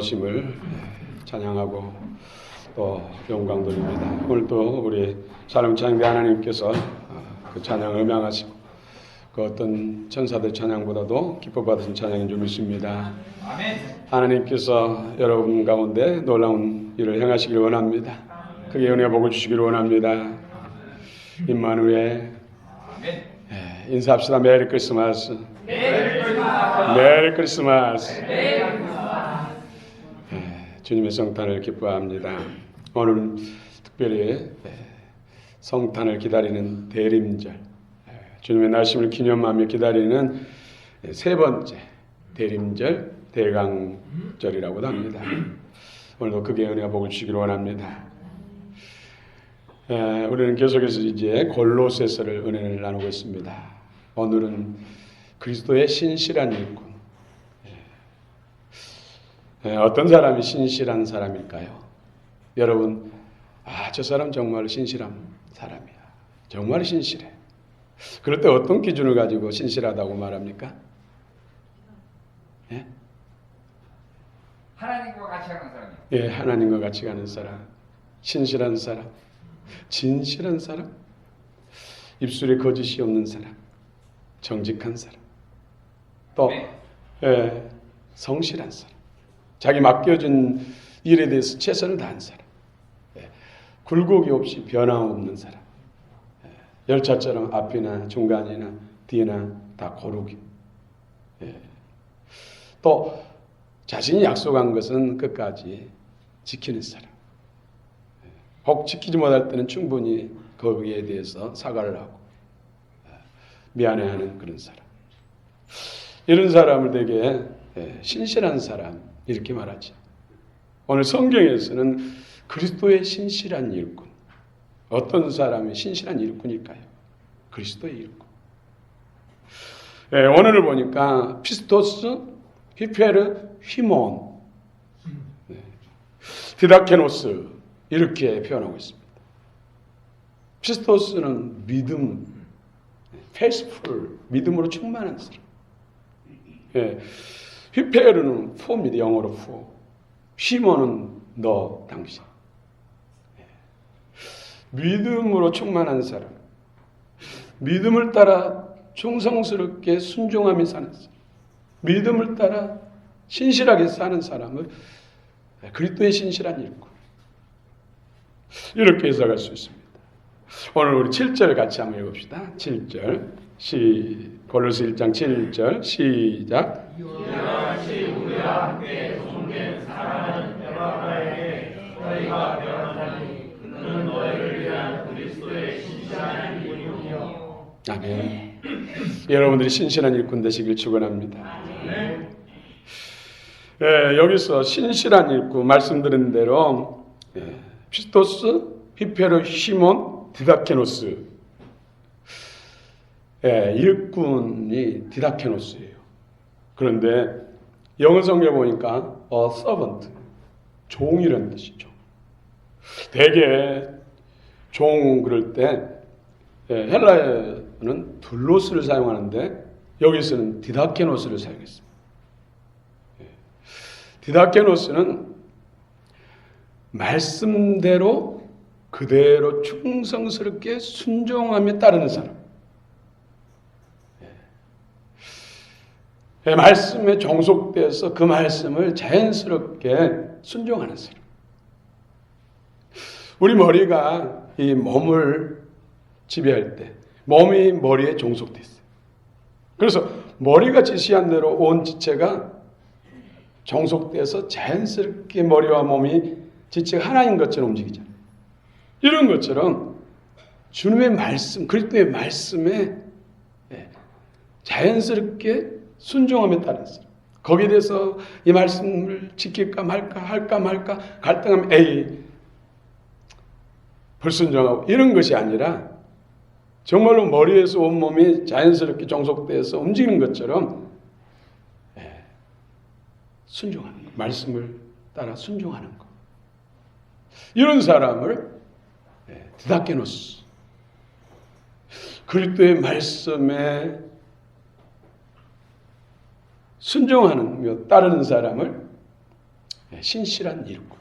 오심을 찬양하고 또 영광 돌립니다. 오늘 또 우리 사랑창대 하나님께서 그 찬양을 음향하시고 그 어떤 천사들 찬양보다도 기뻐 받으신 찬양인 줄 믿습니다. 아멘. 하나님께서 여러분 가운데 놀라운 일을 행하시길 원합니다. 크게 은혜 복을 주시길 원합니다. 임마누엘. 아멘. 인사합시다. 메리 크리스마스. 메리 크리스마스. 메리 크리스마스. 메리 크리스마스. 주님의 성탄을 기뻐합니다. 오늘 특별히 성탄을 기다리는 대림절, 주님의 나심을 기념하며 기다리는 세 번째 대림절, 대강절이라고도 합니다. 오늘도 크게 은혜와 복을 주시기를 원합니다. 우리는 계속해서 이제 골로새서를 은혜를 나누고 있습니다. 오늘은 그리스도의 신실한 일꾼. 어떤 사람이 신실한 사람일까요? 여러분, 저 사람 정말 신실한 사람이야. 정말 신실해. 그럴 때 어떤 기준을 가지고 신실하다고 말합니까? 예? 하나님과 같이 가는 사람이요. 예, 하나님과 같이 가는 사람, 신실한 사람, 진실한 사람, 입술에 거짓이 없는 사람, 정직한 사람, 또 성실한 사람. 자기 맡겨준 일에 대해서 최선을 다한 사람, 굴곡이 없이 변함없는 사람, 열차처럼 앞이나 중간이나 뒤나 다 고르기, 또 자신이 약속한 것은 끝까지 지키는 사람, 혹 지키지 못할 때는 충분히 거기에 대해서 사과를 하고 미안해하는 그런 사람. 이런 사람을 되게 신실한 사람 이렇게 말하죠. 오늘 성경에서는 그리스도의 신실한 일꾼. 어떤 사람이 신실한 일꾼일까요? 그리스도의 일꾼. 원어를 보니까 피스토스, 히페르, 히몬, 디다케노스 이렇게 표현하고 있습니다. 피스토스는 믿음, 페이스풀, 믿음으로 충만한 사람. 히페르는 포입니다. 영어로 포. 히몬은 너, 당신. 믿음으로 충만한 사람. 믿음을 따라 충성스럽게 순종하며 사는 사람. 믿음을 따라 신실하게 사는 사람을 그리스도의 신실한 일꾼. 이렇게 해석할 수 있습니다. 오늘 우리 7절 같이 한번 읽읍시다. 7절. 골로새 1장 7절 시작. 이같이 우리와 함께 종된 사랑하는 에바브라에게 너희가 변하니 그는 너희를 위한 그리스도의 신실한 일꾼이요. 아멘. 여러분들이 신실한 일꾼 되시길 축원합니다. 여기서 신실한 일꾼 말씀드린 대로 피스토스, 히페르, 시몬, 디다케노스 일꾼이 디다케노스예요. 그런데 영어 성경에 보니까 servant, 종이라는 뜻이죠. 대개 종 그럴 때 헬라어는 둘로스를 사용하는데 여기서는 디다케노스를 사용했습니다. 디다케노스는 말씀대로 그대로 충성스럽게 순종하며 따르는 사람. 말씀에 종속돼서 그 말씀을 자연스럽게 순종하는 사람. 우리 머리가 이 몸을 지배할 때 몸이 머리에 종속돼 있어요. 그래서 머리가 지시한 대로 온 지체가 종속돼서 자연스럽게 머리와 몸이 지체가 하나인 것처럼 움직이잖아요. 이런 것처럼 주님의 말씀, 그리스도의 말씀에 자연스럽게 순종하며 따르는 사람. 거기에 대해서 이 말씀을 지킬까 말까 할까 말까 갈등하면 불순종하고 이런 것이 아니라 정말로 머리에서 온몸이 자연스럽게 종속돼서 움직이는 것처럼 순종하는 것. 말씀을 따라 순종하는 것. 이런 사람을 디다케노스, 그리스도의 말씀에 순종하는, 따르는 사람을 신실한 일꾼.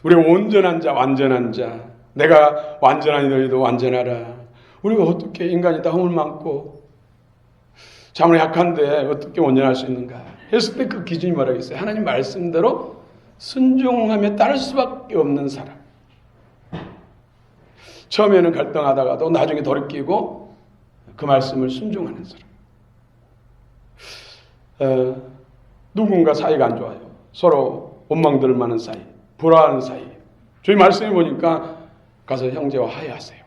우리 온전한 자, 완전한 자, 내가 완전하니 너희도 완전하라. 우리가 어떻게 인간이 다 허물 많고 참으로 약한데 어떻게 온전할 수 있는가 했을 때 그 기준이 뭐라겠어요? 하나님 말씀대로 순종하며 따를 수밖에 없는 사람. 처음에는 갈등하다가도 나중에 돌이키고 그 말씀을 순종하는 사람. 누군가 사이가 안 좋아요. 서로 원망들 많은 사이, 불화하는 사이. 저희 말씀에 보니까 가서 형제와 화해하세요.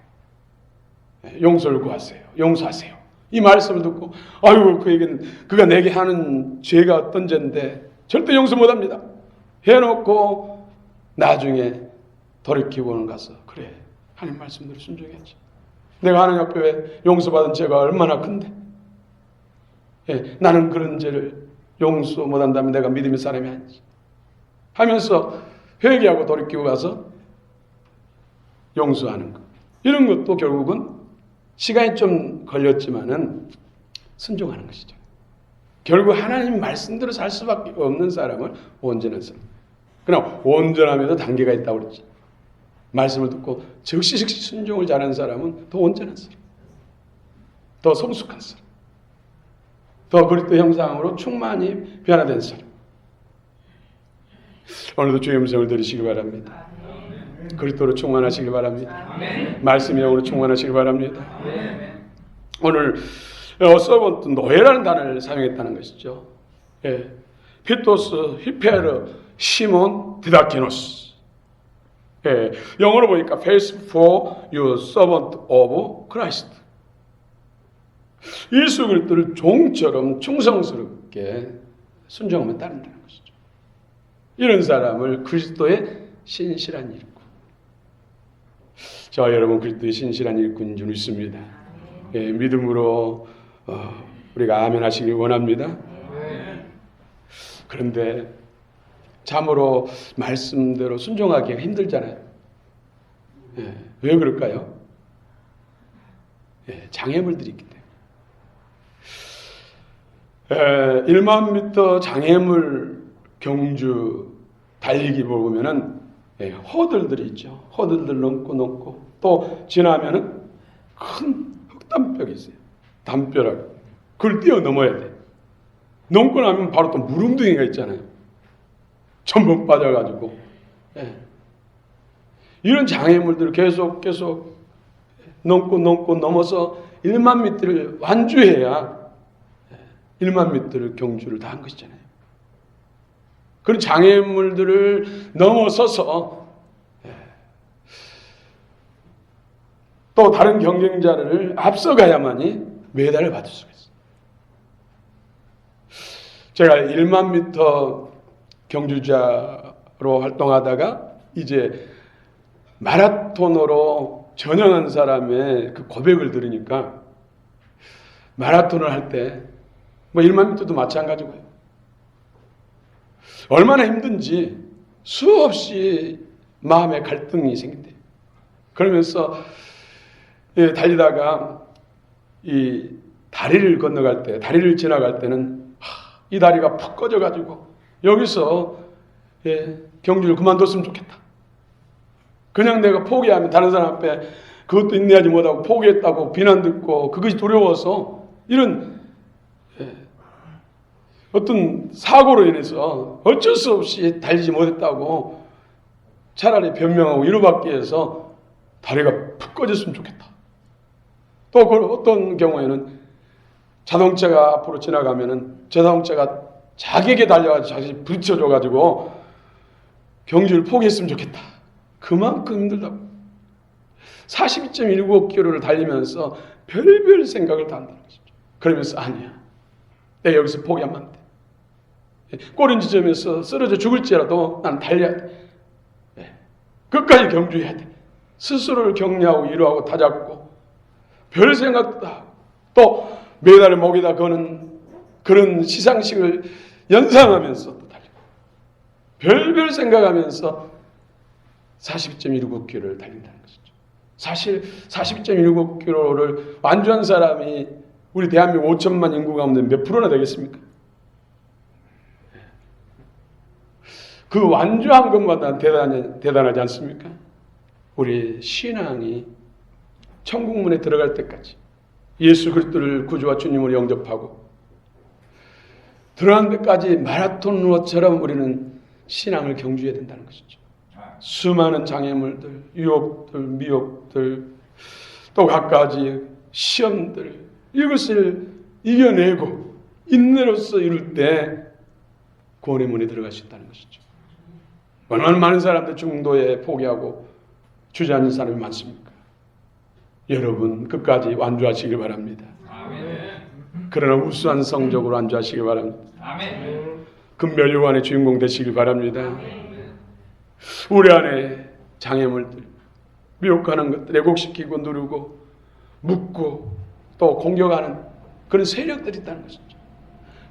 용서를 구하세요. 용서하세요. 이 말씀을 듣고 아이고 그가 내게 하는 죄가 어떤 죄인데 절대 용서 못합니다. 해놓고 나중에 돌이키고는 가서 그래 하나님 말씀대로 순종해야지. 내가 하나님 앞에 용서받은 죄가 얼마나 큰데 나는 그런 죄를 용서 못한다면 내가 믿음의 사람이 아니지 하면서 회개하고 돌이키고 가서 용서하는 것. 이런 것도 결국은 시간이 좀 걸렸지만은 순종하는 것이죠. 결국 하나님 말씀대로 살 수밖에 없는 사람을 온전한 사람. 그러나 온전함에도 단계가 있다고 그랬지. 말씀을 듣고 즉시 순종을 잘하는 사람은 더 온전한 사람, 더 성숙한 사람, 더 그리스도 형상으로 충만히 변화된 사람. 오늘도 주의 음성을 들으시기 바랍니다. 그리스도로 충만하시길 바랍니다. 말씀의 영으로 충만하시길 바랍니다. 오늘 서번트 노예라는 단어를 사용했다는 것이죠. 피토스, 히페르, 시몬, 디다케노스. 영어로 보니까 Faith for you servant of Christ. 예수 그리스도를 종처럼 충성스럽게 순종하며 따른다는 것이죠. 이런 사람을 그리스도의 신실한 일꾼. 저 여러분 그리스도의 신실한 일꾼인 줄 믿습니다. 예, 믿음으로 우리가 아멘 하시길 원합니다. 그런데 참으로 말씀대로 순종하기가 힘들잖아요. 예, 왜 그럴까요? 예, 장애물들이 있기 때문에. 1만 미터 장애물 경주 달리기 보면은 허들들이 있죠. 허들들 넘고 또 지나면은 큰 흙담벽이 있어요. 담벼락. 그걸 뛰어넘어야 돼. 넘고 나면 바로 또 무릉둥이가 있잖아요. 전복 빠져가지고. 예. 이런 장애물들을 계속 넘고 넘어서 1만 미터를 완주해야 1만 미터를 경주를 다 한 것이잖아요. 그런 장애물들을 넘어서서 또 다른 경쟁자를 앞서가야만이 메달을 받을 수가 있어요. 제가 1만 미터 경주자로 활동하다가 이제 마라톤으로 전향한 사람의 그 고백을 들으니까 마라톤을 할 때 뭐 1만 미터도 마찬가지고요. 얼마나 힘든지 수없이 마음의 갈등이 생긴대요. 그러면서 달리다가 이 다리를 건너갈 때, 다리를 지나갈 때는 이 다리가 푹 꺼져가지고 여기서 경주를 그만뒀으면 좋겠다. 그냥 내가 포기하면 다른 사람 앞에 그것도 인내하지 못하고 포기했다고 비난 듣고 그것이 두려워서 이런 어떤 사고로 인해서 어쩔 수 없이 달리지 못했다고 차라리 변명하고 위로받기 위해서 다리가 푹 꺼졌으면 좋겠다. 또 어떤 경우에는 자동차가 앞으로 지나가면은 자동차가 자기에게 달려가지고 자기 부딪혀줘가지고 경주를 포기했으면 좋겠다. 그만큼 힘들다고. 42.195km를 달리면서 별별 생각을 다 한다는 것이죠. 그러면서 아니야. 내가 여기서 포기하면 안 돼. 꼬린 지점에서 쓰러져 죽을지라도 난 달려야 돼. 끝까지 경주해야 돼. 스스로를 격려하고 위로하고 다잡고 별 생각도 다 하고 또 메달을 목에다 거는 그런 시상식을 연상하면서 또 달리고 별별 생각하면서 42.195km를 달린다는 것이죠. 사실 42.195km를 완주한 사람이 우리 대한민국 5천만 인구 가운데 몇 프로나 되겠습니까? 그 완주한 것마다 대단하지 않습니까? 우리 신앙이 천국문에 들어갈 때까지 예수 그리스도를 구주와 주님으로 영접하고 들어간 데까지 마라톤처럼 우리는 신앙을 경주해야 된다는 것이죠. 수많은 장애물들, 유혹들, 미혹들, 또 갖가지 시험들 이것을 이겨내고 인내로서 이룰 때 구원의 문에 들어갈 수 있다는 것이죠. 얼마나 많은 사람들 중도에 포기하고 주저앉는 사람이 많습니까? 여러분 끝까지 완주하시길 바랍니다. 아멘. 그러나 우수한 성적으로 완주하시길 바랍니다. 아멘. 금멸류관의 주인공 되시길 바랍니다. 우리 안에 장애물들, 미혹하는 것들, 왜곡시키고 누르고 묶고 또 공격하는 그런 세력들이 있다는 것이죠.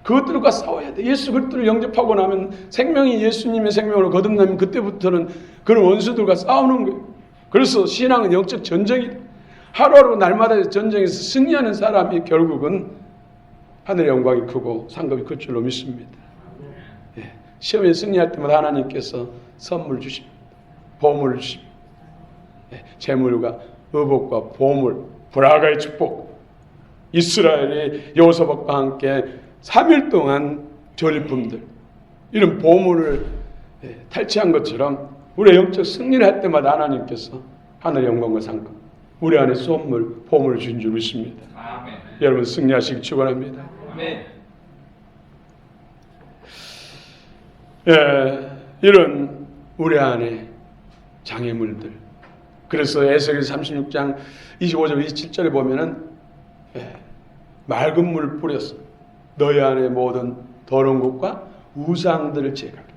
그것들과 싸워야 돼. 예수 그리스도를 영접하고 나면 생명이 예수님의 생명으로 거듭나면 그때부터는 그런 원수들과 싸우는 거예요. 그래서 신앙은 영적 전쟁이다. 하루하루 날마다 전쟁에서 승리하는 사람이 결국은 하늘의 영광이 크고 상급이 클 줄로 믿습니다. 시험에 승리할 때마다 하나님께서 선물 주십니다. 보물을 주십니다. 재물과 의복과 보물, 브라가의 축복, 이스라엘의 여호사밧과 함께 3일 동안 전리품들 이런 보물을 탈취한 것처럼 우리의 영적 승리를 할 때마다 하나님께서 하늘의 영광과 상급 우리 안에 선물, 보물을 주신 줄 믿습니다. 아멘. 여러분 승리하시기 축원합니다. 아멘. 이런 우리 안에 장애물들 그래서 에스겔 36장 25절 27절에 보면은 맑은 물 뿌렸어 너희 안에 모든 더러운 것과 우상들을 제거하라.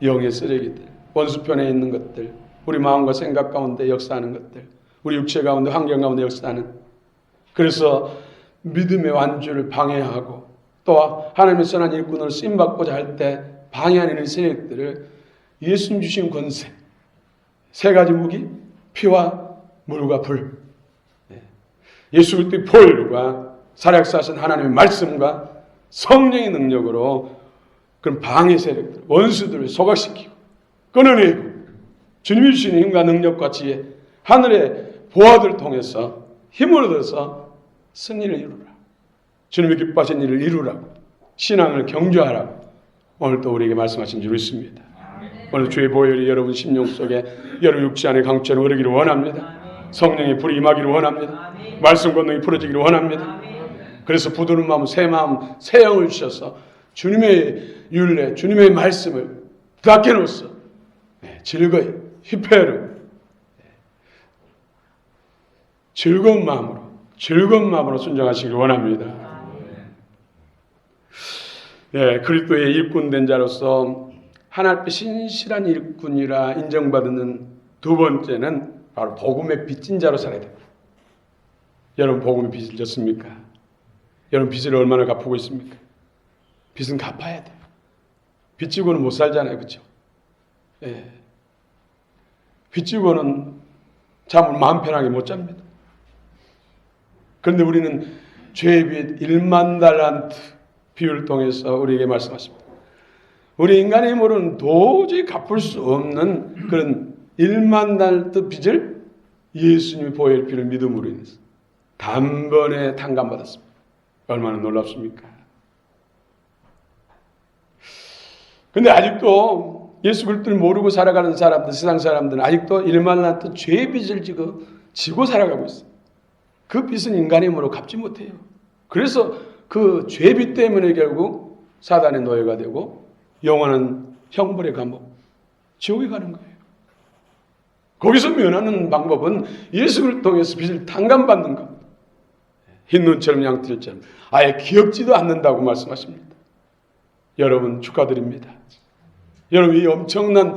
영의 쓰레기들 원수편에 있는 것들 우리 마음과 생각 가운데 역사하는 것들 우리 육체 가운데 환경 가운데 역사하는 그래서 믿음의 완주를 방해하고 또 하나님의 선한 일꾼으로 쓰임받고자 할 때 방해하는 세력들을 예수님 주신 권세, 세 가지 무기, 피와 물과 불, 예수 그리스도의 보혈과 살아역사하신 하나님의 말씀과 성령의 능력으로 그런 방해 세력들, 원수들을 소각시키고 끊어내고 주님이 주시는 힘과 능력과 지혜, 하늘의 보화들을 통해서 힘을 얻어서 승리를 이루라. 주님이 기뻐하신 일을 이루라고, 신앙을 경주하라고 오늘 또 우리에게 말씀하신 줄 믿습니다. 오늘 주의 보혈이 여러분 심령 속에, 여러분 육체 안에 강처럼 흐르기를 원합니다. 성령의 불이 임하기를 원합니다. 말씀 권능이 풀어지기를 원합니다. 그래서 부드러운 마음, 새 영을 주셔서 주님의 율례, 주님의 말씀을 닦여놓소 즐거이, 희패로 즐거운 마음으로 순종하시길 원합니다. 그리스도의 일꾼된 자로서 하나님 앞에 신실한 일꾼이라 인정받는 두 번째는 바로 복음의 빚진 자로 살아야 됩니다. 여러분 복음의 빚을 졌습니까? 여러분 빚을 얼마나 갚고 있습니까? 빚은 갚아야 돼요. 빚 지고는 못 살잖아요. 그렇죠? 빚 지고는 잠을 마음 편하게 못 잡니다. 그런데 우리는 죄의 빚 1만 달란트 비유를 통해서 우리에게 말씀하십니다. 우리 인간의 힘으로는 도저히 갚을 수 없는 그런 1만 달란트 빚을 예수님의 보혈 피를 믿음으로 인해서 단번에 탕감받았습니다. 얼마나 놀랍습니까? 근데 아직도 예수 그리스도를 모르고 살아가는 사람들, 세상 사람들은 아직도 1만 달란트 죄의 빚을 지고 살아가고 있어요. 그 빚은 인간의 힘으로 갚지 못해요. 그래서 그 죄빚 때문에 결국 사단의 노예가 되고 영원한 형벌의 감옥, 지옥에 가는 거예요. 거기서 면하는 방법은 예수를 통해서 빚을 탕감받는 겁니다. 흰 눈처럼 양털처럼 아예 기억지도 않는다고 말씀하십니다. 여러분 축하드립니다. 여러분 이 엄청난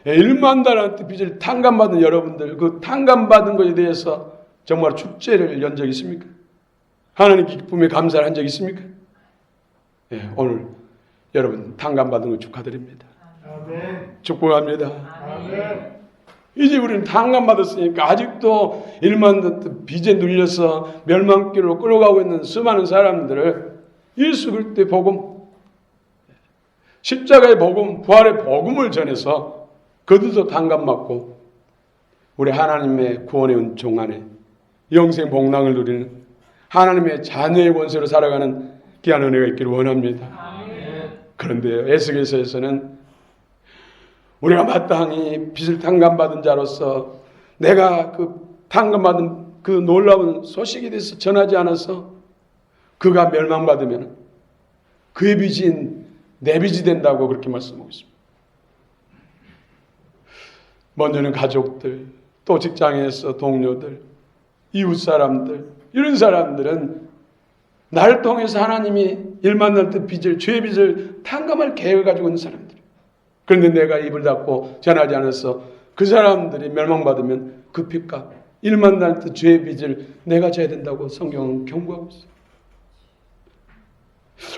1만 달란트 빚을 탕감받은 여러분들, 그 탕감받은 것에 대해서 정말 축제를 연 적 있습니까? 하나님 기쁨에 감사를 한 적 있습니까? 오늘 여러분 탕감받은 거 축하드립니다. 아멘. 축복합니다. 아멘. 이제 우리는 탕감받았으니까 아직도 1만 달란트 빚에 눌려서 멸망길로 끌어가고 있는 수많은 사람들을 예수 그리스도의 복음, 십자가의 복음, 부활의 복음을 전해서 그들도 탕감받고 우리 하나님의 구원의 은총 안에 영생 복락을 누리는 하나님의 자녀의 권세로 살아가는 귀한 은혜가 있기를 원합니다. 그런데 에스겔서에서는 우리가 마땅히 빚을 탕감받은 자로서 내가 그 탕감받은 그 놀라운 소식에 대해서 전하지 않아서 그가 멸망받으면 그의 빚인 내 빚이 된다고 그렇게 말씀하고 있습니다. 먼저는 가족들, 또 직장에서 동료들, 이웃 사람들, 이런 사람들은 나를 통해서 하나님이 1만 달란트 빚을, 죄의 빚을 탕감할 계획을 가지고 있는 사람들. 그런데 내가 입을 닫고 전하지 않아서 그 사람들이 멸망받으면 그 빚값, 1만 달란트 죄의 빚을 내가 져야 된다고 성경은 경고하고 있어요.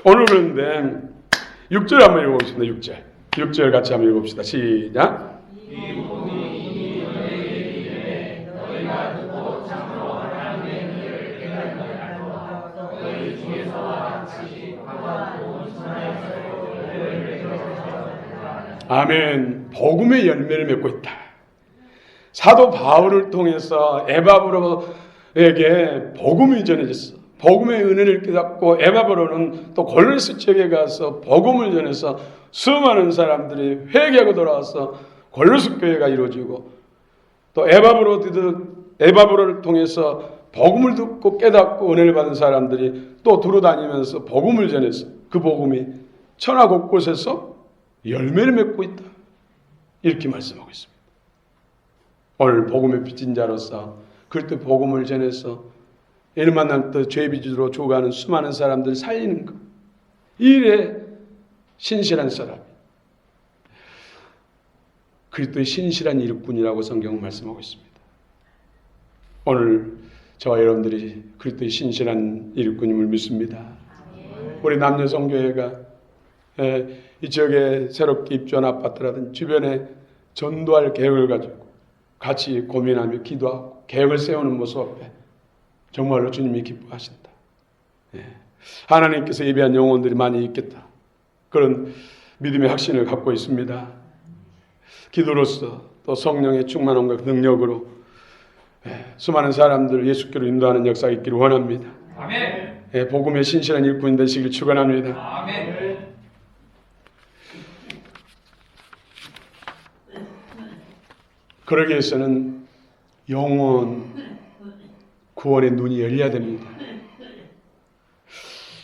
오늘 그런데 6절 한번 읽어보겠습니다. 6절 같이 한번 읽어봅시다. 시작. 아멘. 복음의 열매를 맺고 있다. 사도 바울을 통해서 에바브로에게 복음이 전해졌어. 복음의 은혜를 깨닫고 에바브로는 또 골로새 지역에 가서 복음을 전해서 수많은 사람들이 회개하고 돌아와서 골로새 교회가 이루어지고 또 에바브로를 통해서 복음을 듣고 깨닫고 은혜를 받은 사람들이 또 두루다니면서 복음을 전해서 그 복음이 천하 곳곳에서 열매를 맺고 있다. 이렇게 말씀하고 있습니다. 오늘 복음의 빚진 자로서 그리스도 복음을 전해서 1만 달란트 죄 빚으로 죽어가는 수많은 사람들을 살리는 것. 이 일에 신실한 사람. 그리스도의 신실한 일꾼이라고 성경은 말씀하고 있습니다. 오늘 저와 여러분들이 그리스도의 신실한 일꾼임을 믿습니다. 우리 남녀성교회가 이 지역에 새롭게 입주한 아파트라든지 주변에 전도할 계획을 가지고 같이 고민하며 기도하고 계획을 세우는 모습 앞에 정말로 주님이 기뻐하신다. 하나님께서 예비한 영혼들이 많이 있겠다. 그런 믿음의 확신을 갖고 있습니다. 기도로서 또 성령의 충만함과 능력으로 수많은 사람들 예수께로 인도하는 역사가 있기를 원합니다. 아멘. 복음의 신실한 일꾼 되시길 축원합니다. 아멘. 그러기 위해서는 영혼 구원의 눈이 열려야 됩니다.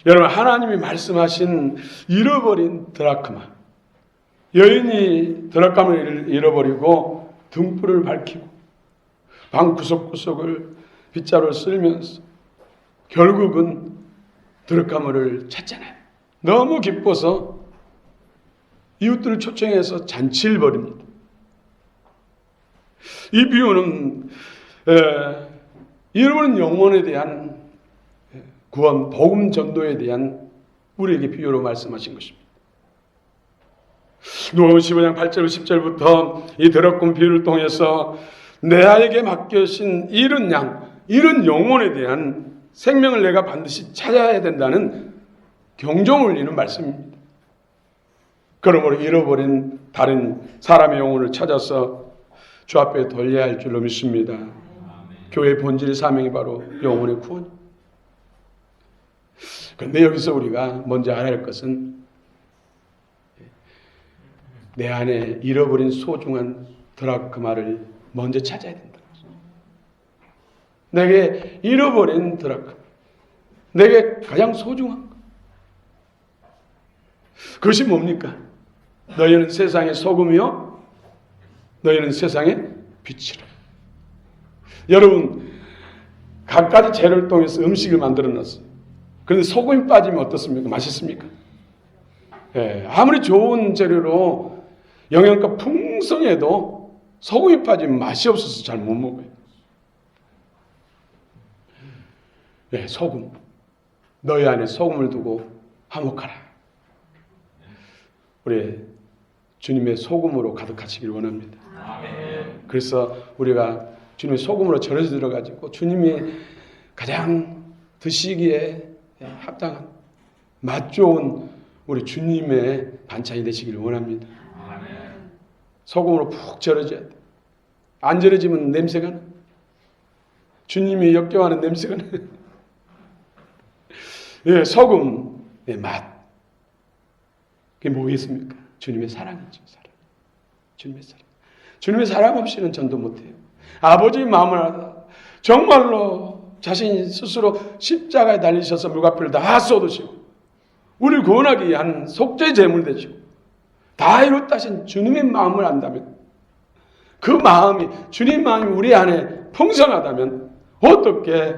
여러분, 하나님이 말씀하신 잃어버린 드라크마, 여인이 드라크마를 잃어버리고 등불을 밝히고 방 구석구석을 빗자루를 쓸면서 결국은 드라크마를 찾잖아요. 너무 기뻐서 이웃들을 초청해서 잔치를 벌입니다. 이 비유는 잃어버린 영혼에 대한 구원, 복음 전도에 대한 우리에게 비유로 말씀하신 것입니다. 누가복음 15장 8절 10절부터 이 드라금 비유를 통해서 내 아에게 맡겨진 잃은 양, 잃은 영혼에 대한 생명을 내가 반드시 찾아야 된다는 경종을 울리는 말씀입니다. 그러므로 잃어버린 다른 사람의 영혼을 찾아서 주 앞에 돌려야 할 줄로 믿습니다. 교회의 본질의 사명이 바로 영혼의 구원. 그런데 여기서 우리가 먼저 알아야 할 것은 내 안에 잃어버린 소중한 드라크마를 먼저 찾아야 된다. 내게 잃어버린 드라크마, 내게 가장 소중한 것. 그것이 뭡니까? 너희는 세상의 소금이요, 너희는 세상의 빛이라. 여러분, 각가지 재료를 통해서 음식을 만들어 놨어요. 그런데 소금이 빠지면 어떻습니까? 맛있습니까? 아무리 좋은 재료로 영양가 풍성해도 소금이 빠지면 맛이 없어서 잘 못 먹어요. 소금. 너희 안에 소금을 두고 화목하라. 우리 주님의 소금으로 가득하시길 원합니다. 그래서 우리가 주님의 소금으로 절여져 들어가지고 주님이 가장 드시기에 합당한 맛 좋은 우리 주님의 반찬이 되시기를 원합니다. 소금으로 푹 절여져야 돼. 안 절여지면 냄새가 나. 주님이 역겨워하는 냄새가 나. 소금의 맛. 그게 뭐겠습니까? 주님의 사랑이죠. 사랑. 주님의 사랑. 주님의 사랑 없이는 전도 못해요. 아버지의 마음을 알아. 정말로 자신이 스스로 십자가에 달리셔서 물과피를 다 쏟으시고 우리를 구원하기 위한 속죄 제물 되시고 다 이뤘다 하신 주님의 마음을 안다면, 그 마음이, 주님 마음이 우리 안에 풍성하다면 어떻게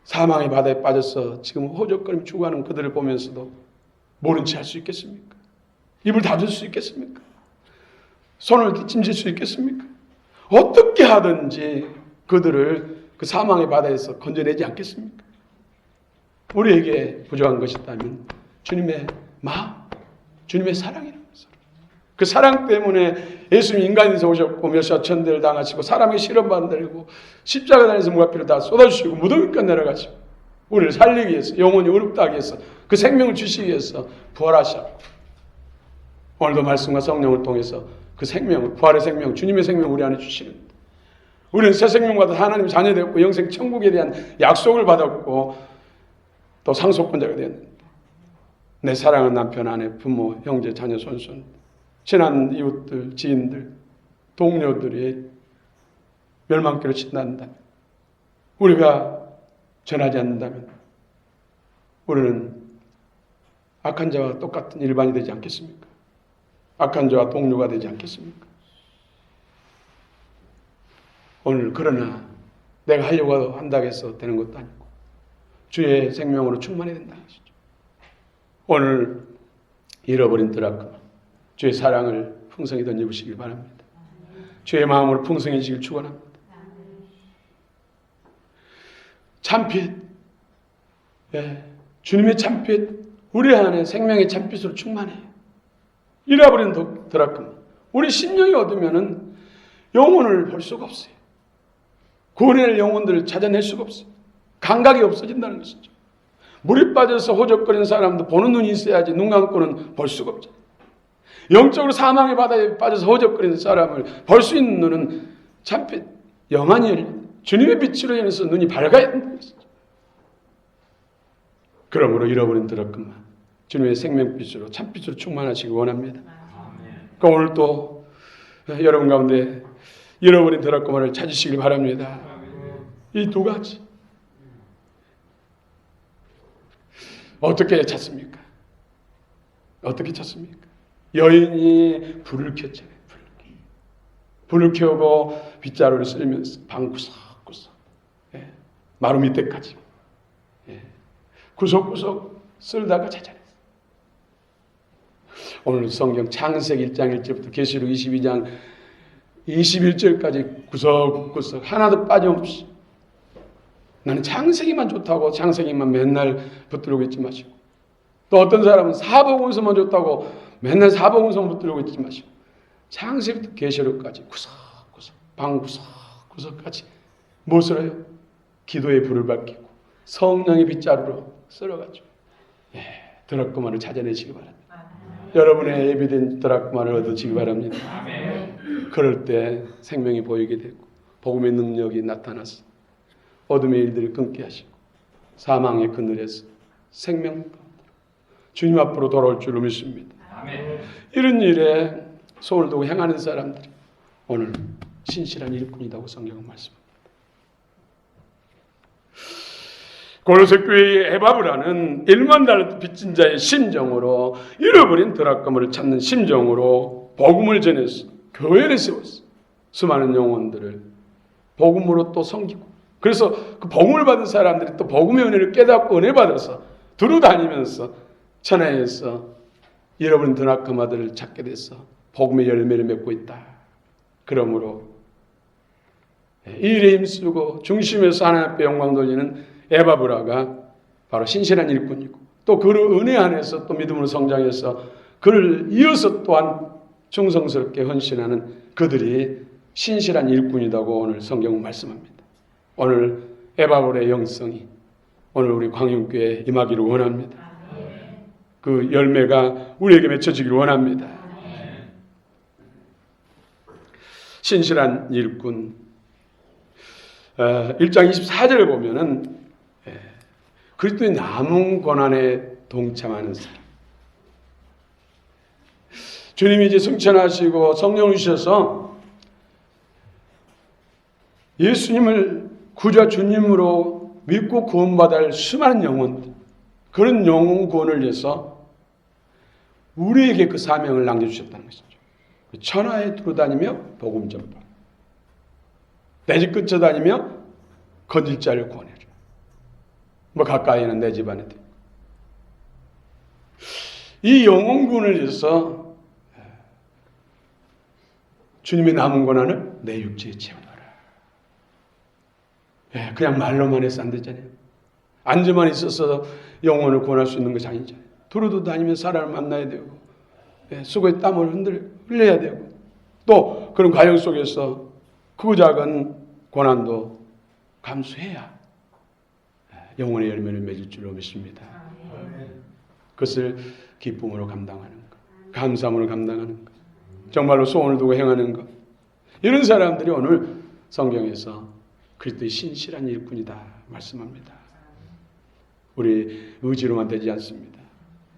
사망의 바다에 빠져서 지금 호적거리며 죽어가는 그들을 보면서도 모른 채 할 수 있겠습니까? 입을 닫을 수 있겠습니까? 손을 찜질 수 있겠습니까? 어떻게 하든지 그들을 그 사망의 바다에서 건져내지 않겠습니까? 우리에게 부족한 것이 있다면 주님의 마음, 주님의 사랑이라는 것을. 그 사랑 때문에 예수님이 인간에서 오셨고 몇사천대를 당하시고 사람의 시련받는 데리고 십자가 달에서 무가피를 다 쏟아주시고 무덤까지 내려가시고 우리를 살리기 위해서, 영혼이 어렵다 하기 위해서, 그 생명을 주시기 위해서 부활하셨고 오늘도 말씀과 성령을 통해서 그 생명을, 부활의 생명, 주님의 생명을 우리 안에 주시는, 우리는 새 생명 받아 하나님의 자녀 되었고 영생 천국에 대한 약속을 받았고 또 상속권자가 되었는데 내 사랑하는 남편, 아내, 부모, 형제, 자녀, 손손, 친한 이웃들, 지인들, 동료들이 멸망길을 친다면, 우리가 전하지 않는다면 우리는 악한 자와 똑같은 일반이 되지 않겠습니까? 악한 자와 동료가 되지 않겠습니까? 오늘 그러나 내가 하려고 한다고 해서 되는 것도 아니고 주의 생명으로 충만해야 된다는 것이죠. 오늘 잃어버린 드라크마, 주의 사랑을 풍성히 던져보시길 바랍니다. 주의 마음으로 풍성해지길 축원합니다. 참빛, 주님의 참빛, 우리 안에 생명의 참빛으로 충만해요. 잃어버린 드라크마. 우리 심령이 얻으면은 영혼을 볼 수가 없어요. 구원의 영혼들을 찾아낼 수가 없어요. 감각이 없어진다는 것이죠. 물에 빠져서 호적거리는 사람도 보는 눈이 있어야지 눈 감고는 볼 수가 없죠. 영적으로 사망의 바다에 빠져서 호적거리는 사람을 볼 수 있는 눈은 참빛, 영안이 열려 주님의 빛으로 인해서 눈이 밝아야 된다는 것이죠. 그러므로 잃어버린 드라크마, 주님의 생명빛으로 참빛으로 충만하시기 원합니다. 그러니까 오늘 또 여러분 가운데 잃어버린 드라크마를 찾으시길 바랍니다. 이 두 가지 어떻게 찾습니까? 어떻게 찾습니까? 여인이 불을 켰잖아요. 불을 켜고 빗자루를 쓸면서 방 구석구석, 마루 밑에까지 구석구석 쓸다가 찾아냈어요. 오늘 성경 창세기 1장 1절부터 계시록 22장 21절까지 구석구석 하나도 빠짐없이, 나는 창세기만 좋다고 창세기만 맨날 붙들고 있지 마시고, 또 어떤 사람은 사복음서만 좋다고 맨날 사복음서만 붙들고 있지 마시고, 창세기부터 계시록까지 구석구석 방 구석구석까지 무엇을 해요? 기도의 불을 밝히고 성령의 빗자루로 쓸어가지고 드라크마를 찾아내시기 바랍니다. 여러분의 예비된 드라크마를 얻으시기 바랍니다. 그럴 때 생명이 보이게 되고 복음의 능력이 나타나서 어둠의 일들을 끊게 하시고 사망의 그늘에서 생명 가운데로 주님 앞으로 돌아올 줄로 믿습니다. 이런 일에 손을 두고 행하는 사람들이 오늘 신실한 일꾼이라고 성경은 말씀합니다. 골로새 교회의 에바브라는 1만 달란트 빚진 자의 심정으로, 잃어버린 드라크마를 찾는 심정으로 복음을 전해서 교회를 세웠어. 수많은 영혼들을 복음으로 또 섬기고, 그래서 그 복음을 받은 사람들이 또 복음의 은혜를 깨닫고 은혜 받아서 두루 다니면서 천하에서 잃어버린 드라크마들을 찾게 돼서 복음의 열매를 맺고 있다. 그러므로 이 일에 힘쓰고 중심에서 하나님 앞에 영광 돌리는 에바브라가 바로 신실한 일꾼이고, 또 그 은혜 안에서 또 믿음으로 성장해서 그를 이어서 또한 충성스럽게 헌신하는 그들이 신실한 일꾼이라고 오늘 성경은 말씀합니다. 오늘 에바브라의 영성이 오늘 우리 광영교회에 임하기를 원합니다. 그 열매가 우리에게 맺혀지기를 원합니다. 신실한 일꾼, 1장 24절에 보면은 그리스도의 남은 고난에 동참하는 사람, 주님이 이제 승천하시고 성령을 주셔서 예수님을 구주와 주님으로 믿고 구원받아야 할 수많은 영혼들, 그런 영혼 구원을 위해서 우리에게 그 사명을 남겨주셨다는 것이죠. 천하에 두루다니며 복음 전파, 내 집 근처 다니며 건질 자를 구원해라. 뭐 가까이는 내 집 안에 있고, 이 영혼 구원을 위해서 주님의 남은 고난을 내 육체에 채워넣어라. 그냥 말로만 해서 안 되잖아요. 앉아만 있어서 영혼을 구원할 수 있는 것이 아니잖아요. 두루두 다니며 사람을 만나야 되고, 수고의 땀을 흘려야 되고, 또 그런 과정 속에서 크고 작은 고난도 감수해야 영혼의 열매를 맺을 줄로 믿습니다. 그것을 기쁨으로 감당하는 것, 감사함으로 감당하는 것, 정말로 소원을 두고 행하는 것, 이런 사람들이 오늘 성경에서 그리스도의 신실한 일꾼이다 말씀합니다. 우리 의지로만 되지 않습니다.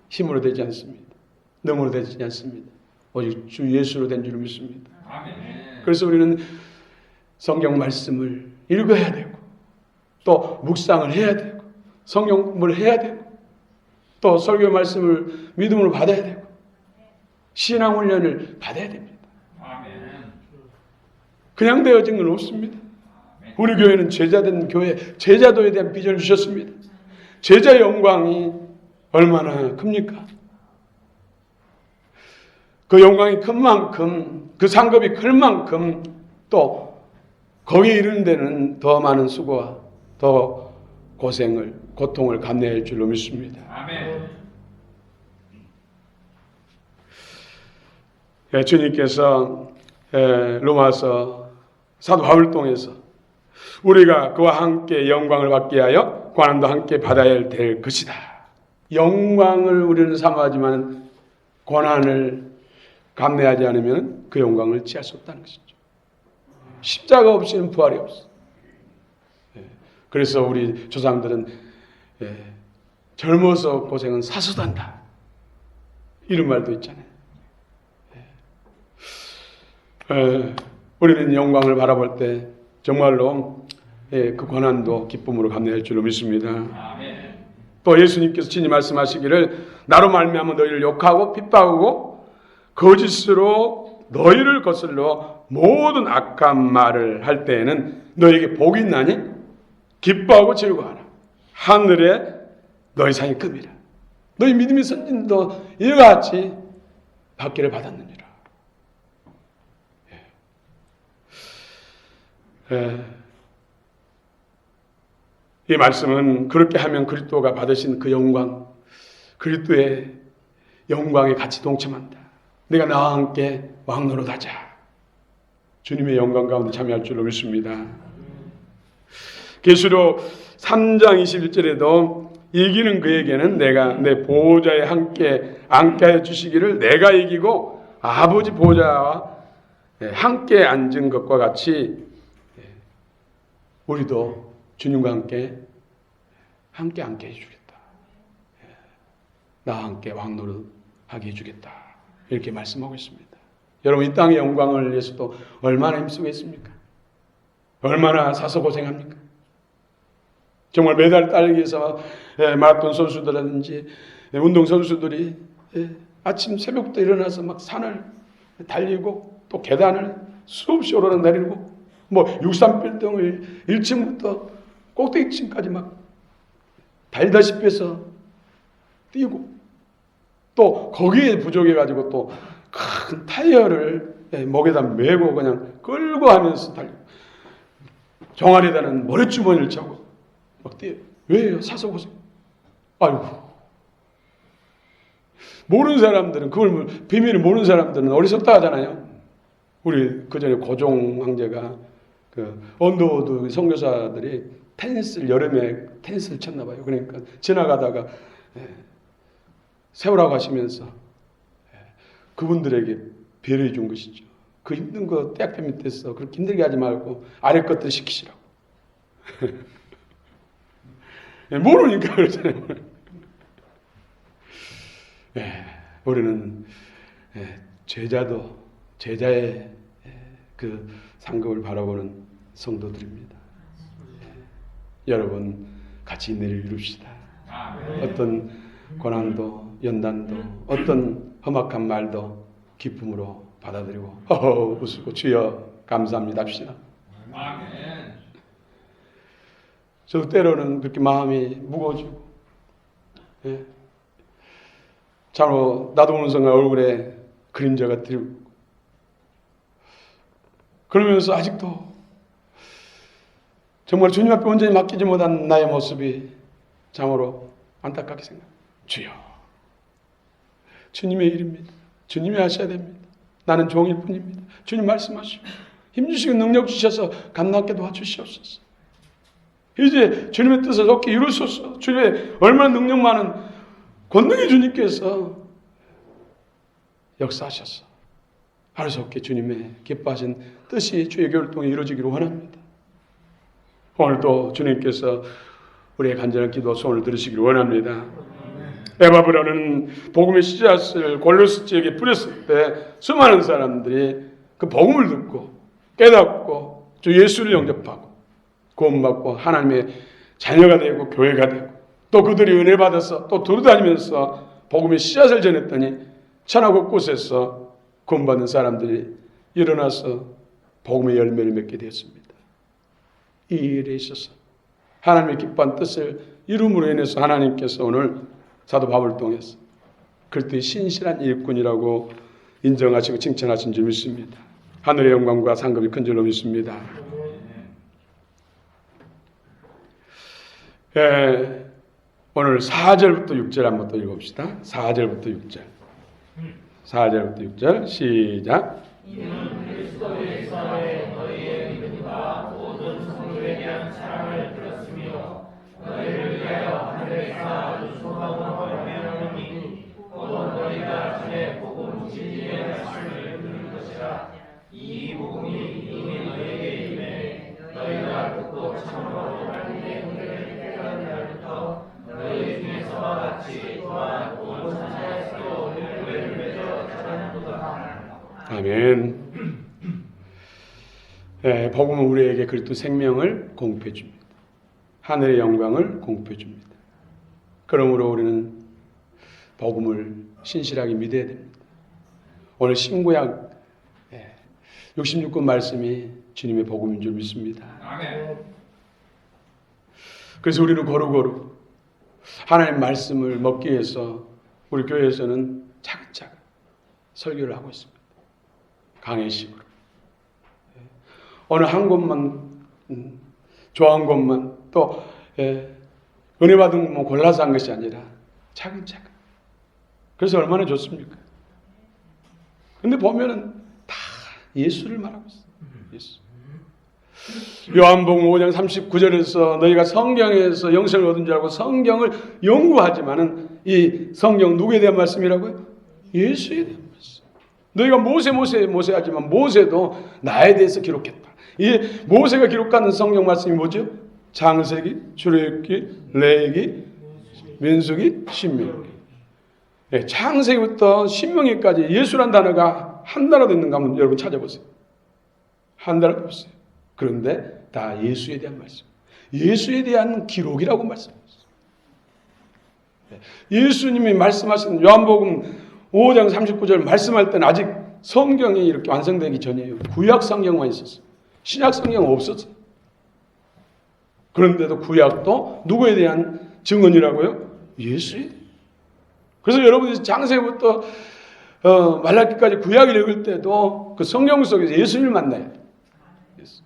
힘으로 되지 않습니다. 능으로 되지 않습니다. 오직 주 예수로 된 줄을 믿습니다. 그래서 우리는 성경 말씀을 읽어야 되고, 또 묵상을 해야 되고, 성경 공부를 해야 되고, 또 설교 말씀을 믿음으로 받아야 되고, 신앙 훈련을 받아야 됩니다. 그냥 되어진 건 없습니다. 우리 교회는 제자된 교회, 제자도에 대한 비전을 주셨습니다. 제자의 영광이 얼마나 큽니까? 그 영광이 큰 만큼, 그 상급이 클 만큼 또 거기에 이르는 데는 더 많은 수고와 더 고통을 감내할 줄로 믿습니다. 아멘. 주님께서 로마서 사도 바울을 통해서 우리가 그와 함께 영광을 받게 하여 고난도 함께 받아야 될 것이다. 영광을 우리는 사모하지만 고난을 감내하지 않으면 그 영광을 취할 수 없다는 것이죠. 십자가 없이는 부활이 없어. 그래서 우리 조상들은 젊어서 고생은 사서단다 이런 말도 있잖아요. 우리는 영광을 바라볼 때 정말로 그 고난도 기쁨으로 감내할 줄로 믿습니다. 아멘. 또 예수님께서 친히 말씀하시기를 나로 말미암아 너희를 욕하고 핍박하고 거짓으로 너희를 거슬러 모든 악한 말을 할 때에는 너희에게 복이 있나니 기뻐하고 즐거워하라. 하늘에 너희 상이 급이라. 너희 믿음의 선진도 이와 같이 받기를 받았느니라. 이 말씀은 그렇게 하면 그리스도가 받으신 그 영광, 그리스도의 영광에 같이 동참한다. 내가 나와 함께 왕노릇하자. 주님의 영광 가운데 참여할 줄로 믿습니다. 계시록 3장 21절에도 이기는 그에게는 내가 내 보호자에 함께 앉게 하여 주시기를 내가 이기고 아버지 보호자와 함께 앉은 것과 같이 우리도 주님과 함께 앉게 해주겠다. 나와 함께 왕노릇하게 해주겠다. 이렇게 말씀하고 있습니다. 여러분 이 땅의 영광을 위해서도 얼마나 힘쓰겠습니까? 얼마나 사서 고생합니까? 정말 메달 따기 위해서 마라톤 선수들이라든지 운동 선수들이 아침 새벽부터 일어나서 막 산을 달리고 또 계단을 수없이 오르내리고 뭐 63빌딩을 1층부터 꼭대기층까지 막 달다시피 해서 뛰고 또 거기에 부족해가지고 또 큰 타이어를 목에다 메고 그냥 끌고 하면서 달리고 종아리에다는 모래주머니를 차고 막 뛰어요. 왜요? 사서 고생. 아이고. 모르는 사람들은 그걸 비밀을 모르는 사람들은 어리석다 하잖아요. 우리 그 전에 고종 황제가 그 언더우드 선교사들이 여름에 테니스를 쳤나 봐요. 그러니까 지나가다가 세우라고 하시면서 그분들에게 배려해 준 것이죠. 그 힘든 거 떼약볕 밑에서 그렇게 힘들게 하지 말고 아래 것들 시키시라고. 모르니까 그러잖아요. 우리는 제자의 그 상급을 바라보는 성도들입니다. 여러분 같이 인내를 이룹시다. 어떤 고난도 연단도 어떤 험악한 말도 기쁨으로 받아들이고 웃고 주여 감사합니다 합시다. 아멘. 저 때로는 그렇게 마음이 무거워지고 참으로 나도 모르는 순간 얼굴에 그림자가 들고 그러면서 아직도 정말 주님 앞에 온전히 맡기지 못한 나의 모습이 참으로 안타깝게 생각합니다. 주여 주님의 일입니다. 주님이 하셔야 됩니다. 나는 종일 뿐입니다. 주님 말씀하시고 힘주시고 능력 주셔서 감당하게 도와주시옵소서. 이제 주님의 뜻을 좋게 이루소서. 주님의 얼마나 능력 많은 권능의 주님께서 역사하셔서 하루속히 주님의 기뻐하신 뜻이 주의 교회를 통해 이루어지기를 원합니다. 오늘도 주님께서 우리의 간절한 기도와 소원을 들으시기를 원합니다. 에바브라는 복음의 씨앗을 골로새 지역에 뿌렸을 때 수많은 사람들이 그 복음을 듣고 깨닫고 주 예수를 영접하고 구원받고 하나님의 자녀가 되고 교회가 되고 또 그들이 은혜 받아서 또 돌아다니면서 복음의 씨앗을 전했더니 천하 곳곳에서 구원받는 사람들이 일어나서 복음의 열매를 맺게 되었습니다. 이 일에 있어서 하나님의 기뻐한 뜻을 이룸으로 인해서 하나님께서 오늘 사도 바울을 통해서 그리스도의 신실한 일꾼이라고 인정하시고 칭찬하신 줄 믿습니다. 하늘의 영광과 상급이 큰 줄로 믿습니다. 오늘 4절부터 6절 한번 또 읽어봅시다. 4절부터 6절. 4절부터 6절 시작. 이는 그리스도에서의 너희의 믿음과 모든 성도에 대한 사랑을 들었으며 너희를 위하여 하늘에서 아주 소망을 발명하노니 곧 너희가 전에 복음 진리의 말씀을 듣는 것이라. 이 복음이 이미 너희에게 임해 너희가 듣고 참으로 하나님의 은혜를 깨달은 날부터 너희 중에서와 같이 또한 온 천하에서도 교회를 맺어 자라는도다. 아멘. 복음은 우리에게 그리스도 생명을 공급해 줍니다. 하늘의 영광을 공급해 줍니다. 그러므로 우리는 복음을 신실하게 믿어야 됩니다. 오늘 신구약 66권 말씀이 주님의 복음인 줄 믿습니다. 아멘. 그래서 우리는 고루고루 하나님의 말씀을 먹기 위해서 우리 교회에서는 차근차근 설교를 하고 있습니다. 강의식으로. 어느 한 곳만 좋아한 곳만 또 은혜 받은 것만 골라서 한 것이 아니라 차근차근. 그래서 얼마나 좋습니까? 근데 보면은 다 예수를 말하고 있어요. 예수. 요한복음 5장 39절에서 너희가 성경에서 영생을 얻은 줄 알고 성경을 연구하지만은 이 성경 누구에 대한 말씀이라고요? 예수에 대한 말씀. 너희가 모세 하지만 모세도 나에 대해서 기록했다. 이 모세가 기록하는 성경 말씀이 뭐죠? 창세기, 출애굽기, 레위기, 민수기, 신명기. 창세기부터 신명기까지 예수란 단어가 한 단어도 있는가 한번 여러분 찾아보세요. 한 단어도 없어요. 그런데 다 예수에 대한 말씀. 예수에 대한 기록이라고 말씀하셨어요. 예수님이 말씀하신 요한복음 5장 39절 말씀할 때는 아직 성경이 이렇게 완성되기 전이에요. 구약 성경만 있었어요. 신약 성경은 없었어요. 그런데도 구약도 누구에 대한 증언이라고요? 예수에 대한. 그래서 여러분이 창세기부터 말라기까지 구약을 읽을 때도 그 성경 속에서 예수님을 만나요. 예수.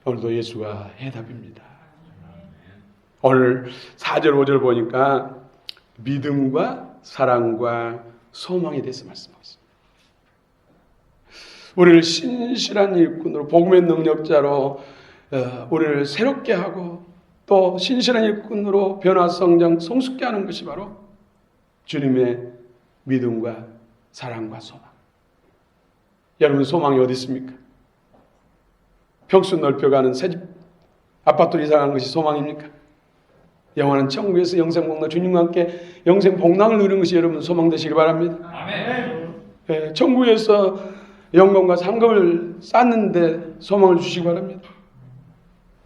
오늘도 예수가 해답입니다. 오늘 4절 5절 보니까 믿음과 사랑과 소망에 대해서 말씀하고 있습니다. 우리를 신실한 일꾼으로 복음의 능력자로 우리를 새롭게 하고 또 신실한 일꾼으로 변화 성장 성숙케 하는 것이 바로 주님의 믿음과 사랑과 소망. 여러분 소망이 어디 있습니까? 평수 넓혀가는 새집 아파트로 이사가는 것이 소망입니까? 영원한 천국에서 영생복락 주님과 함께 영생복락을 누리는 것이 여러분 소망 되시기 바랍니다. 아멘. 천국에서 영광과 상급을 쌓는데 소망을 주시기 바랍니다.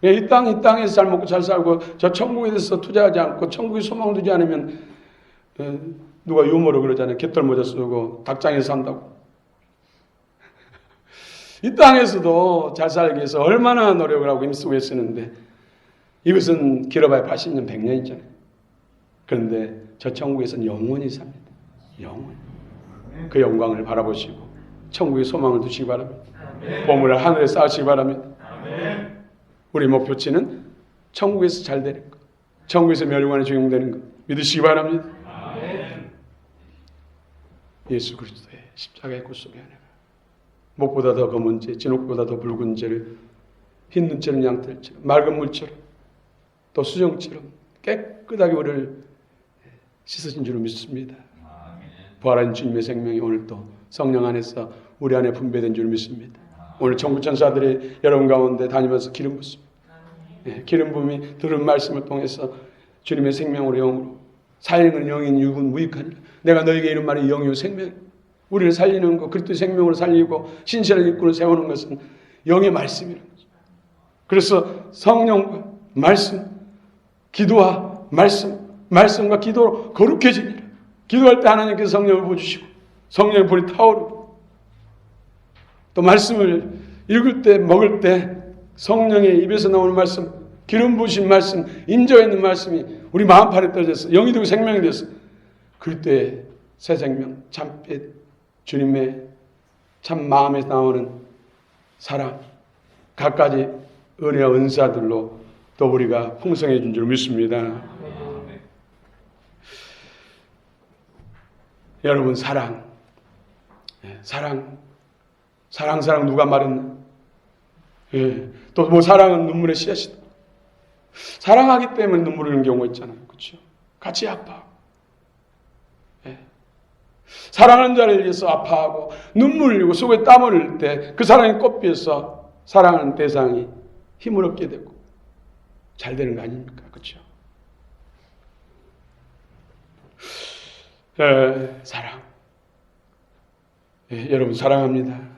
이 땅에서 잘 먹고 잘 살고 저 천국에 대해서 투자하지 않고 천국에 소망을 두지 않으면 누가 유머로 그러잖아요. 갯벌모자 쓰고 닭장에서 산다고. 이 땅에서도 잘 살기 위해서 얼마나 노력을 하고 힘쓰고 했었는데 이것은 길어봐야 80년, 100년이잖아요. 그런데 저 천국에서는 영원히 삽니다. 영원히. 그 영광을 바라보시고 천국의 소망을 두시기 바랍니다. 보물을 하늘에 쌓으시기 바랍니다. 우리 목표치는 천국에서 잘 되는 것, 천국에서 멸관에 적용되는 것 믿으시기 바랍니다. 예수 그리스도의 십자가의 구속의 은혜가 목보다 더 검은 재, 진흙보다 더 붉은 재를 흰 눈처럼 양털처럼 맑은 물처럼 또 수정처럼 깨끗하게 우리를 씻으신 줄 믿습니다. 부활한 주님의 생명이 오늘 또 성령 안에서 우리 안에 분배된 줄 믿습니다. 오늘 천국 천사들이 여러분 가운데 다니면서 기름 붓습니다. 기름 부음이 들은 말씀을 통해서 주님의 생명으로 영으로 살리는 영인 육은 무익하니라. 내가 너에게 이런 말이 영이요 생명. 우리를 살리는 것, 그리스도의 생명을 살리고 신실한 일꾼을 세우는 것은 영의 말씀이라는 거죠. 그래서 성령과 말씀, 기도와 말씀과 기도로 거룩해지니라. 기도할 때 하나님께서 성령을 부어주시고 성령의 불이 타오르고 또 말씀을 읽을 때 먹을 때 성령의 입에서 나오는 말씀, 기름 부으신 말씀, 임재가 있는 말씀이 우리 마음판에 떨어져서 영이 되고 생명이 돼서 그때 새 생명, 참빛, 주님의 참 마음에서 나오는 사랑, 갖가지 은혜와 은사들로 또 우리가 풍성해진 줄 믿습니다. 여러분, 사랑 누가 말했나? 또 뭐 사랑은 눈물의 씨앗이다. 사랑하기 때문에 눈물 흘리는 경우가 있잖아요. 그렇죠? 같이 아파. 사랑하는 자를 위해서 아파하고 눈물 흘리고 속에 땀을 흘릴 때 그 사랑이 꽃피어서 사랑하는 대상이 힘을 얻게 되고 잘 되는 거 아닙니까? 그렇죠? 사랑. 여러분, 사랑합니다.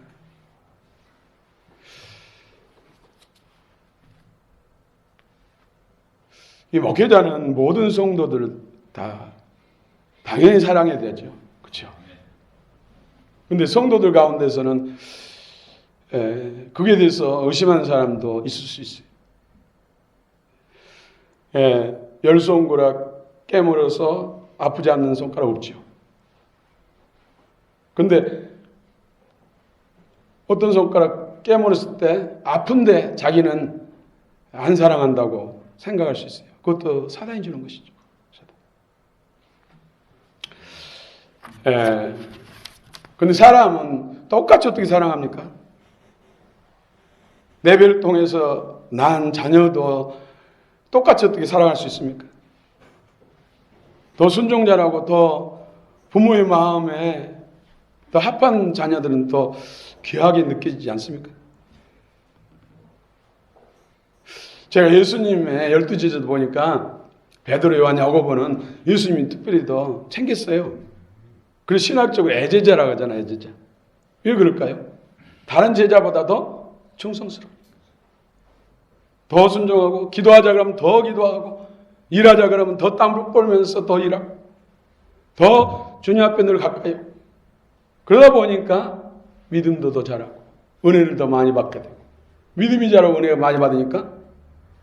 이 목회자는 모든 성도들을 다 당연히 사랑해야 되죠. 그렇죠? 근데 성도들 가운데서는 그에 대해서 의심하는 사람도 있을 수 있어요. 열 손가락 깨물어서 아프지 않는 손가락 없죠. 근데 어떤 손가락 깨물었을 때 아픈데 자기는 안 사랑한다고 생각할 수 있어요. 그것도 사단이 주는 것이죠. 근데 사람은 똑같이 어떻게 사랑합니까? 내배를 통해서 낳은 자녀도 똑같이 어떻게 사랑할 수 있습니까? 더 순종자라고 더 부모의 마음에 더 합한 자녀들은 더 귀하게 느껴지지 않습니까? 제가 예수님의 12제자도 보니까 베드로, 요한, 야고보는 예수님이 특별히 더 챙겼어요. 그래서 신학적으로 애제자라고 하잖아요. 애제자. 왜 그럴까요? 다른 제자보다 더 충성스러워. 더 순종하고, 기도하자 그러면 더 기도하고, 일하자 그러면 더 땀을 뻘면서 더 일하고, 더 주님 앞에 늘 가까이 하고. 그러다 보니까 믿음도 더 자라고 은혜를 더 많이 받게 되고, 믿음이 자라고 은혜가 많이 받으니까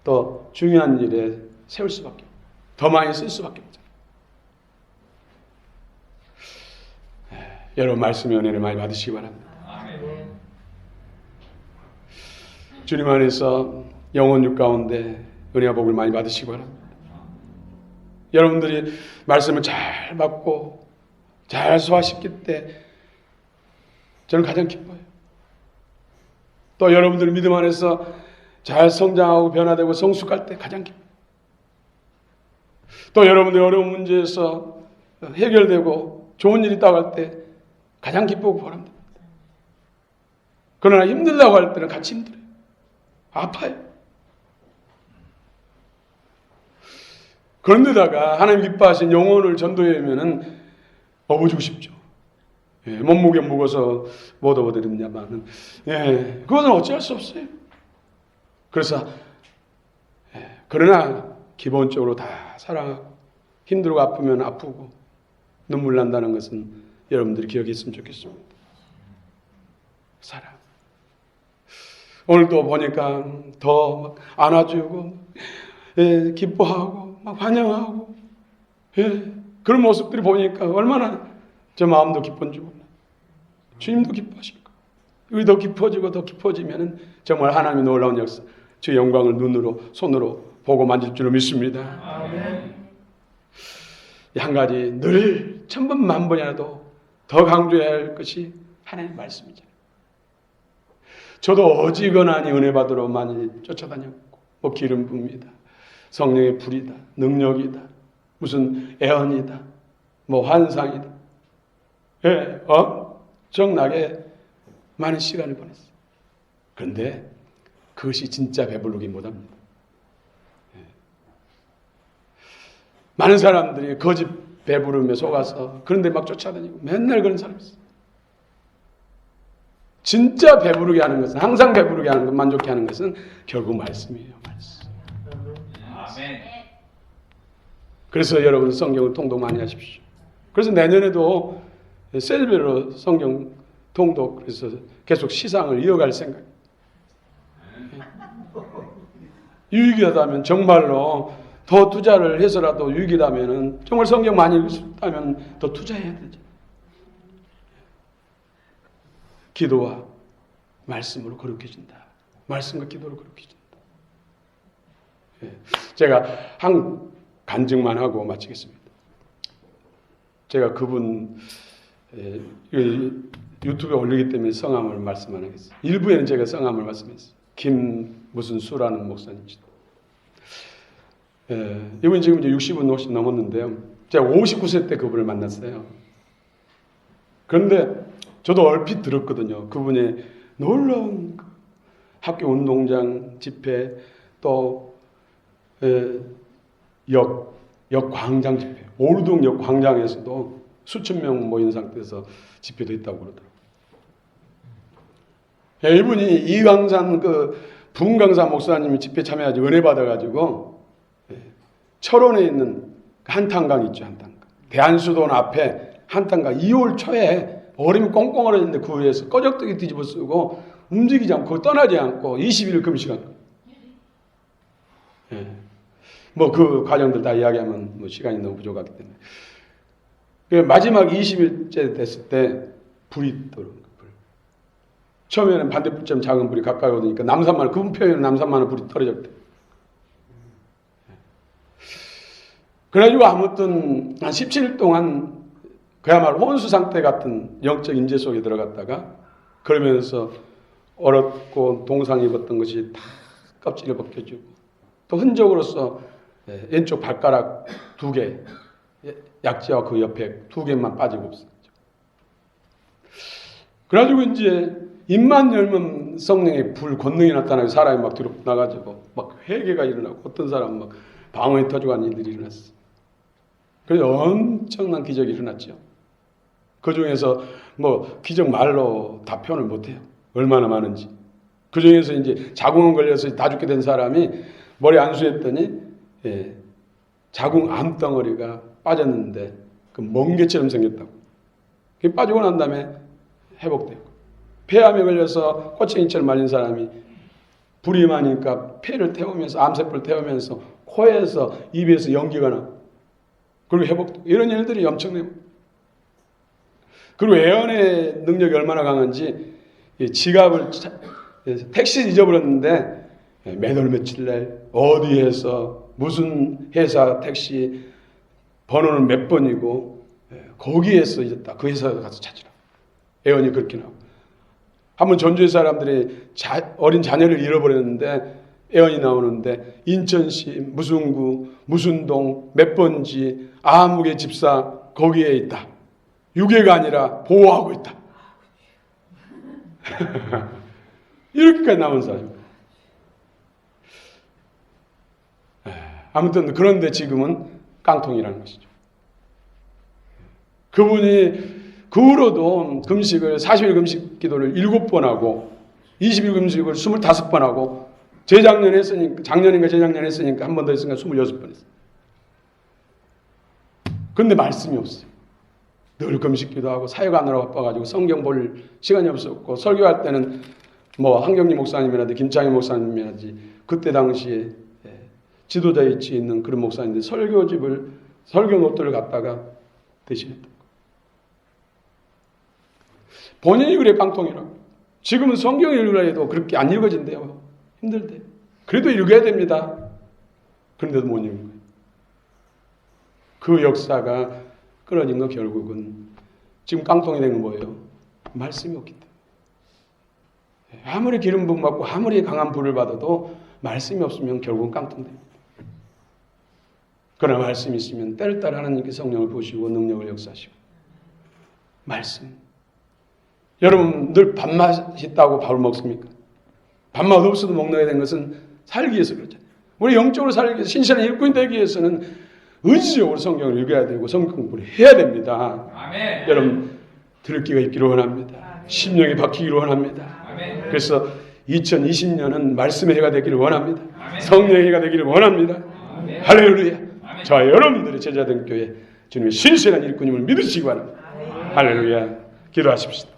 더 중요한 일에 세울 수밖에 없고 더 많이 쓸 수밖에 없잖아요. 여러분, 말씀의 은혜를 많이 받으시기 바랍니다. 주님 안에서 영혼 육 가운데 은혜와 복을 많이 받으시기 바랍니다. 여러분들이 말씀을 잘 받고 잘 소화시킬 때 저는 가장 기뻐요. 또 여러분들 믿음 안에서 잘 성장하고 변화되고 성숙할 때 가장 기뻐요. 또 여러분들 어려운 문제에서 해결되고 좋은 일이 있다고 할 때 가장 기쁘고 보람됩니다. 그러나 힘들다고 할 때는 같이 힘들어요. 아파요. 그런데다가 하나님 기뻐하신 영혼을 전도하면은 업어주고 싶죠. 몸무게 무거워서 못 업어드렸냐마는 그것은 어찌할 수 없어요. 그래서 그러나 기본적으로 다 사랑하고 힘들고 아프면 아프고 눈물 난다는 것은 여러분들이 기억했으면 좋겠습니다. 사랑. 오늘 또 보니까 더 막 안아주고 기뻐하고 막 환영하고 그런 모습들이 보니까 얼마나 저 마음도 기쁜지 몰라. 주님도 기뻐하실 거예요. 우리 더 깊어지고 더 깊어지면 정말 하나님의 놀라운 역사, 주 영광을 눈으로 손으로 보고 만질 줄로 믿습니다. 아멘. 한 가지 늘 천번 만번이라도 더 강조해야 할 것이 하나님의 말씀이잖아요. 저도 어지간하니 은혜 받으러 많이 쫓아다녔고 뭐 기름 부음이다, 성령의 불이다, 능력이다, 무슨 애언이다, 뭐 환상이다, 엄청나게 많은 시간을 보냈어요. 그런데 그것이 진짜 배부르기 못합니다. 많은 사람들이 거짓 배부름에 속아서 그런데 막 쫓아다니고 맨날 그런 사람이 있어요. 진짜 배부르게 하는 것은, 항상 배부르게 하는 것, 만족해 하는 것은 결국 말씀이에요. 말씀. 아멘. 그래서 여러분 성경을 통독 많이 하십시오. 그래서 내년에도 셀베로 성경 통독, 그래서 계속 시상을 이어갈 생각이에요. 유익하다면 정말로 더 투자를 해서라도 유익이라면 정말 성경 많이 읽었다면 더 투자해야 되죠. 기도와 말씀으로 거룩해진다. 말씀과 기도로 거룩해진다. 제가 한 간증만 하고 마치겠습니다. 제가 그분 유튜브에 올리기 때문에 성함을 말씀 안 하겠습니다. 일부에는 제가 성함을 말씀했어요. 김 무슨 수라는 목사님이시다. 이분이 지금 이제 60은 훨씬 넘었는데요. 제가 59세 때 그분을 만났어요. 그런데 저도 얼핏 들었거든요. 그분의 놀라운 학교 운동장 집회 또 역 광장 집회, 오르동 역 광장에서도 수천 명 모인 상태에서 집회도 했다고 그러더라고요. 이분이 이광산 부흥강사 목사님이 집회 참여하지 은혜 받아가지고 철원에 있는 한탄강 있죠, 한탄강. 대한수도원 앞에 한탄강 2월 초에 얼음이 꽁꽁 얼어있는데 그 위에서 꺼적대기 뒤집어 쓰고 움직이지 않고 떠나지 않고 20일 금식한 거예요. 뭐 그 과정들 다 이야기하면 뭐 시간이 너무 부족하기 때문에. 마지막 20일째 됐을 때 불이 들어온 거예요. 처음에는 반대불처럼 작은 불이 가까이 오니까 남산만, 그분 표현은 남산만은 불이 떨어졌대. 그래가지고 아무튼 한 17일 동안 그야말로 혼수 상태 같은 영적 임재 속에 들어갔다가 그러면서 얼었고 동상 입었던 것이 다 껍질이 벗겨지고 또 흔적으로서 왼쪽 발가락 2개, 약지와 그 옆에 2개만 빠지고 없었죠. 그래가지고 이제 입만 열면 성령의 불 권능이 나타나고 사람이 막 뒤로 나가지고 막 회개가 일어나고 어떤 사람은 막 방언이 터지고 하는 일들이 일어났어요. 그래서 엄청난 기적이 일어났죠. 그 중에서 뭐 기적 말로 다 표현을 못해요. 얼마나 많은지. 그 중에서 이제 자궁암 걸려서 다 죽게 된 사람이 머리 안수했더니 자궁 암덩어리가 빠졌는데 그 멍게처럼 생겼다고. 그게 빠지고 난 다음에 회복되고. 폐암에 걸려서 꼬챙이처럼 말린 사람이 불이 많으니까 폐를 태우면서 암세포를 태우면서 코에서 입에서 연기가 나. 그리고 회복되고. 이런 일들이 엄청나요. 그리고 예언의 능력이 얼마나 강한지 지갑을 택시 잊어버렸는데 몇 월 며칠 날 어디에서 무슨 회사 택시 번호는 몇 번이고 거기에서 잊었다. 그 회사에 가서 찾으라. 예언이 그렇게 나오고. 한번 전주의 사람들이 어린 자녀를 잃어버렸는데 예언이 나오는데 인천시 무슨 구 무슨 동 몇 번지 아무개 집사 거기에 있다. 유괴가 아니라 보호하고 있다. 이렇게까지 나온 사람입니다. 아무튼 그런데 지금은 깡통이라는 것이죠. 그분이 그 후로도 금식을 40일 금식 기도를 7번 하고 20일 금식을 25번 하고 재작년에 했으니까 작년인가 재작년에 했으니까 한 번 더 했으니까 26번 했어요. 그런데 말씀이 없어요. 늘 금식 기도하고 사역 하느라 바빠가지고 성경 볼 시간이 없었고 설교할 때는 뭐 한경리 목사님이라든지 김창희 목사님이라든지 그때 당시에 지도자 위치에 있는 그런 목사님들 설교집을 설교 노트를 갖다가 대신했다. 본인이 그래 깡통이라고. 지금은 성경 읽으려 해도 그렇게 안 읽어진대요. 힘들대. 그래도 읽어야 됩니다. 그런데도 못 읽는 거예요. 그 역사가 끊어진 거 결국은 지금 깡통이 된 건 뭐예요? 말씀이 없기 때문에. 아무리 기름 부음 받고 아무리 강한 불을 받아도 말씀이 없으면 결국은 깡통됩니다. 그러나 말씀이 있으면 때를 따라 하나님께 성령을 부으시고 능력을 역사하시고 말씀. 여러분 늘 밥맛 있다고 밥을 먹습니까? 밥맛 없어도 먹어야 되는 것은 살기 위해서 그렇잖아요. 우리 영적으로 살기 위해서 신실한 일꾼이 되기 위해서는 의지적으로 성경을 읽어야 되고 성경 공부를 해야 됩니다. 아멘. 여러분 들을 기가 있기를 원합니다. 심령이 박히기를 원합니다. 아멘. 그래서 2020년은 말씀의 해가 되기를 원합니다. 아멘. 성령의 해가 되기를 원합니다. 아멘. 할렐루야. 아멘. 저와 여러분들의 제자된 교회 주님의 신실한 일꾼임을 믿으시기 바랍니다. 할렐루야. 기도하십시다.